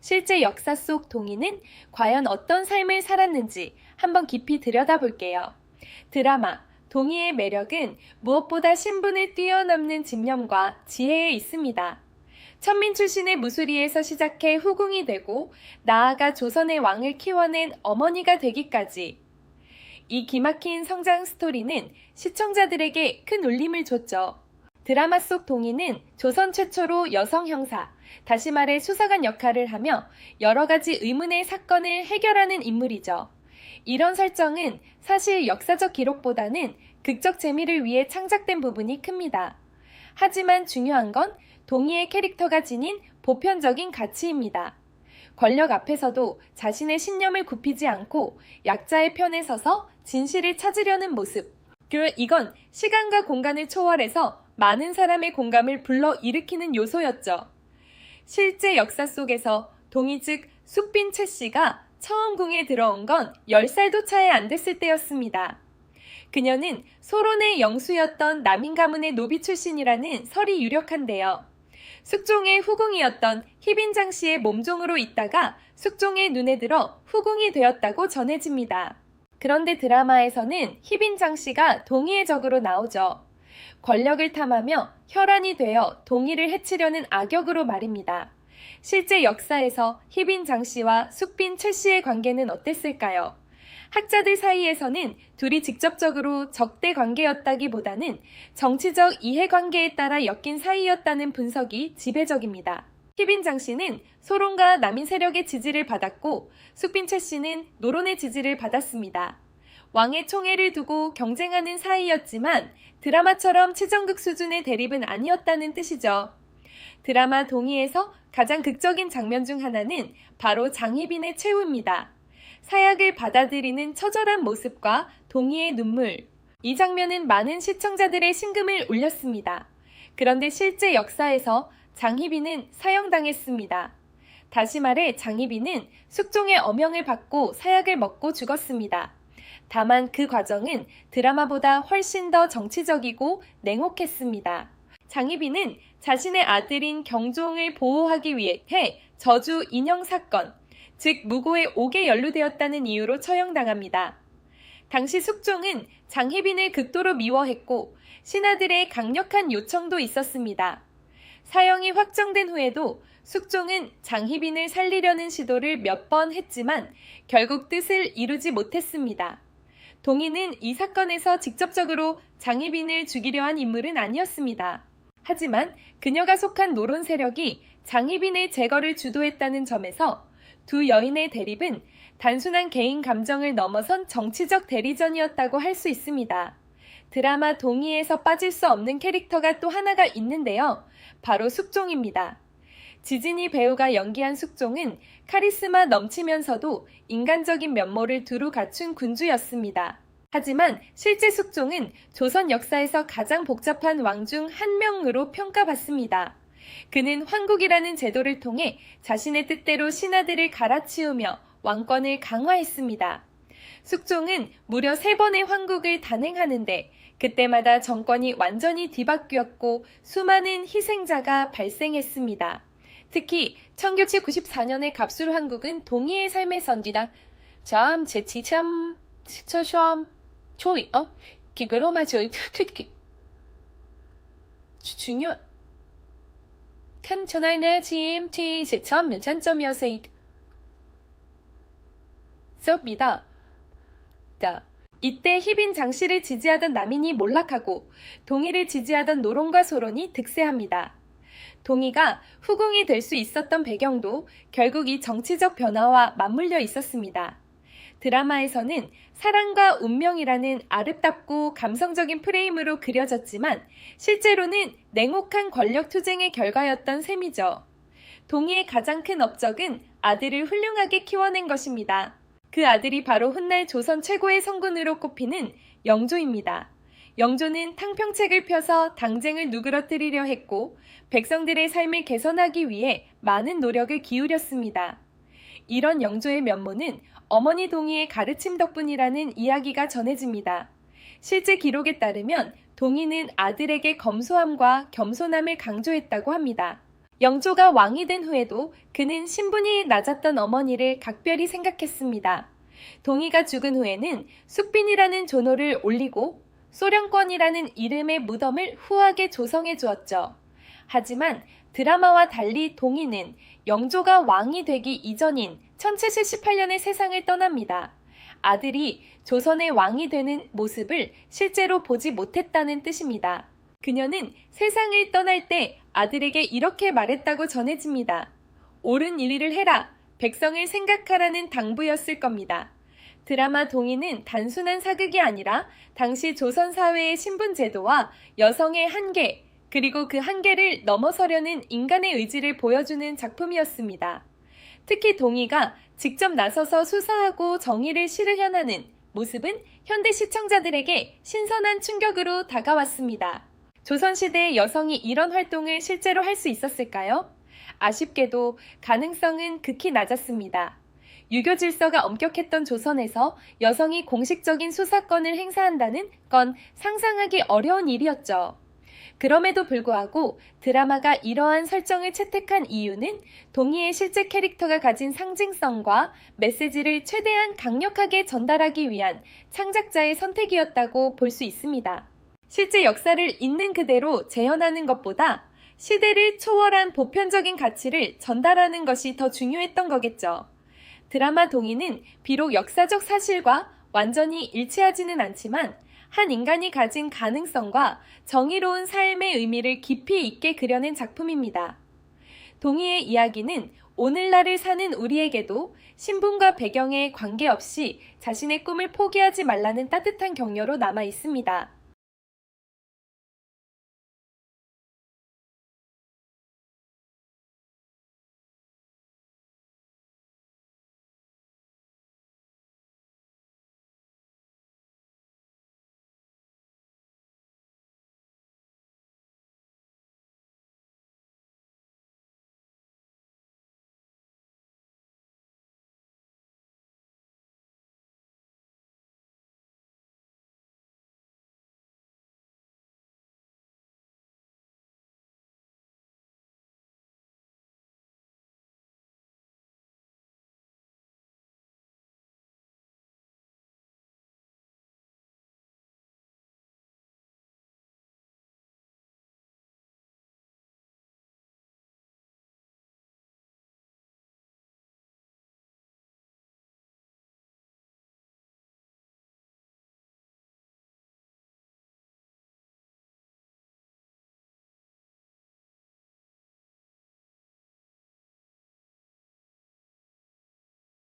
실제 역사 속 동희는 과연 어떤 삶을 살았는지 한번 깊이 들여다볼게요. 드라마 동희의 매력은 무엇보다 신분을 뛰어넘는 집념과 지혜에 있습니다. 천민 출신의 무수리에서 시작해 후궁이 되고 나아가 조선의 왕을 키워낸 어머니가 되기까지 이 기막힌 성장 스토리는 시청자들에게 큰 울림을 줬죠. 드라마 속 동희는 조선 최초로 여성 형사, 다시 말해 수사관 역할을 하며 여러 가지 의문의 사건을 해결하는 인물이죠. 이런 설정은 사실 역사적 기록보다는 극적 재미를 위해 창작된 부분이 큽니다. 하지만 중요한 건 동희의 캐릭터가 지닌 보편적인 가치입니다. 권력 앞에서도 자신의 신념을 굽히지 않고 약자의 편에 서서 진실을 찾으려는 모습. 이건 시간과 공간을 초월해서 많은 사람의 공감을 불러일으키는 요소였죠. 실제 역사 속에서 동희 즉 숙빈 최 씨가 처음 궁에 들어온 건 10살도 차이 안 됐을 때였습니다. 그녀는 소론의 영수였던 남인 가문의 노비 출신이라는 설이 유력한데요. 숙종의 후궁이었던 희빈장 씨의 몸종으로 있다가 숙종의 눈에 들어 후궁이 되었다고 전해집니다. 그런데 드라마에서는 희빈장 씨가 동희의 적으로 나오죠. 권력을 탐하며 혈안이 되어 동희를 해치려는 악역으로 말입니다. 실제 역사에서 희빈장 씨와 숙빈 최 씨의 관계는 어땠을까요? 학자들 사이에서는 둘이 직접적으로 적대 관계였다기보다는 정치적 이해관계에 따라 엮인 사이였다는 분석이 지배적입니다. 희빈장 씨는 소론과 남인 세력의 지지를 받았고 숙빈 최 씨는 노론의 지지를 받았습니다. 왕의 총애를 두고 경쟁하는 사이였지만 드라마처럼 치정극 수준의 대립은 아니었다는 뜻이죠. 드라마 동희에서 가장 극적인 장면 중 하나는 바로 장희빈의 최후입니다. 사약을 받아들이는 처절한 모습과 동희의 눈물. 이 장면은 많은 시청자들의 심금을 울렸습니다. 그런데 실제 역사에서 장희빈은 사형당했습니다. 다시 말해 장희빈은 숙종의 어명을 받고 사약을 먹고 죽었습니다. 다만 그 과정은 드라마보다 훨씬 더 정치적이고 냉혹했습니다. 장희빈은 자신의 아들인 경종을 보호하기 위해 저주 인형 사건, 즉 무고에 옥에 연루되었다는 이유로 처형당합니다. 당시 숙종은 장희빈을 극도로 미워했고 신하들의 강력한 요청도 있었습니다. 사형이 확정된 후에도 숙종은 장희빈을 살리려는 시도를 몇 번 했지만 결국 뜻을 이루지 못했습니다. 동희는 이 사건에서 직접적으로 장희빈을 죽이려 한 인물은 아니었습니다. 하지만 그녀가 속한 노론 세력이 장희빈의 제거를 주도했다는 점에서 두 여인의 대립은 단순한 개인 감정을 넘어선 정치적 대리전이었다고 할 수 있습니다. 드라마 동희에서 빠질 수 없는 캐릭터가 또 하나가 있는데요. 바로 숙종입니다. 지진이 배우가 연기한 숙종은 카리스마 넘치면서도 인간적인 면모를 두루 갖춘 군주였습니다. 하지만 실제 숙종은 조선 역사에서 가장 복잡한 왕 중 한 명으로 평가받습니다. 그는 황국이라는 제도를 통해 자신의 뜻대로 신하들을 갈아치우며 왕권을 강화했습니다. 숙종은 무려 3번의 황국을 단행하는데 그때마다 정권이 완전히 뒤바뀌었고 수많은 희생자가 발생했습니다. 특히 1994년의 갑술 황국은 동희의 삶의 선지다. 참 제치참 처럼 초이 기그로마 저희 특히 중요 칸천하나 GMT 제참 면찬점이어서 썹니다. 이때 희빈 장씨를 지지하던 남인이 몰락하고 동희를 지지하던 노론과 소론이 득세합니다. 동희가 후궁이 될 수 있었던 배경도 결국 이 정치적 변화와 맞물려 있었습니다. 드라마에서는 사랑과 운명이라는 아름답고 감성적인 프레임으로 그려졌지만 실제로는 냉혹한 권력 투쟁의 결과였던 셈이죠. 동희의 가장 큰 업적은 아들을 훌륭하게 키워낸 것입니다. 그 아들이 바로 훗날 조선 최고의 성군으로 꼽히는 영조입니다. 영조는 탕평책을 펴서 당쟁을 누그러뜨리려 했고 백성들의 삶을 개선하기 위해 많은 노력을 기울였습니다. 이런 영조의 면모는 어머니 동희의 가르침 덕분이라는 이야기가 전해집니다. 실제 기록에 따르면 동희는 아들에게 검소함과 겸손함을 강조했다고 합니다. 영조가 왕이 된 후에도 그는 신분이 낮았던 어머니를 각별히 생각했습니다. 동희가 죽은 후에는 숙빈이라는 존호를 올리고 소련권이라는 이름의 무덤을 후하게 조성해 주었죠. 하지만 드라마와 달리 동희는 영조가 왕이 되기 이전인 1778년에 세상을 떠납니다. 아들이 조선의 왕이 되는 모습을 실제로 보지 못했다는 뜻입니다. 그녀는 세상을 떠날 때 아들에게 이렇게 말했다고 전해집니다. 옳은 일을 해라. 백성을 생각하라는 당부였을 겁니다. 드라마 동희는 단순한 사극이 아니라 당시 조선 사회의 신분 제도와 여성의 한계, 그리고 그 한계를 넘어서려는 인간의 의지를 보여주는 작품이었습니다. 특히 동희가 직접 나서서 수사하고 정의를 실현하는 모습은 현대 시청자들에게 신선한 충격으로 다가왔습니다. 조선시대의 여성이 이런 활동을 실제로 할 수 있었을까요? 아쉽게도 가능성은 극히 낮았습니다. 유교 질서가 엄격했던 조선에서 여성이 공식적인 수사권을 행사한다는 건 상상하기 어려운 일이었죠. 그럼에도 불구하고 드라마가 이러한 설정을 채택한 이유는 동희의 실제 캐릭터가 가진 상징성과 메시지를 최대한 강력하게 전달하기 위한 창작자의 선택이었다고 볼 수 있습니다. 실제 역사를 있는 그대로 재현하는 것보다 시대를 초월한 보편적인 가치를 전달하는 것이 더 중요했던 거겠죠. 드라마 동희는 비록 역사적 사실과 완전히 일치하지는 않지만 한 인간이 가진 가능성과 정의로운 삶의 의미를 깊이 있게 그려낸 작품입니다. 동희의 이야기는 오늘날을 사는 우리에게도 신분과 배경에 관계없이 자신의 꿈을 포기하지 말라는 따뜻한 격려로 남아 있습니다.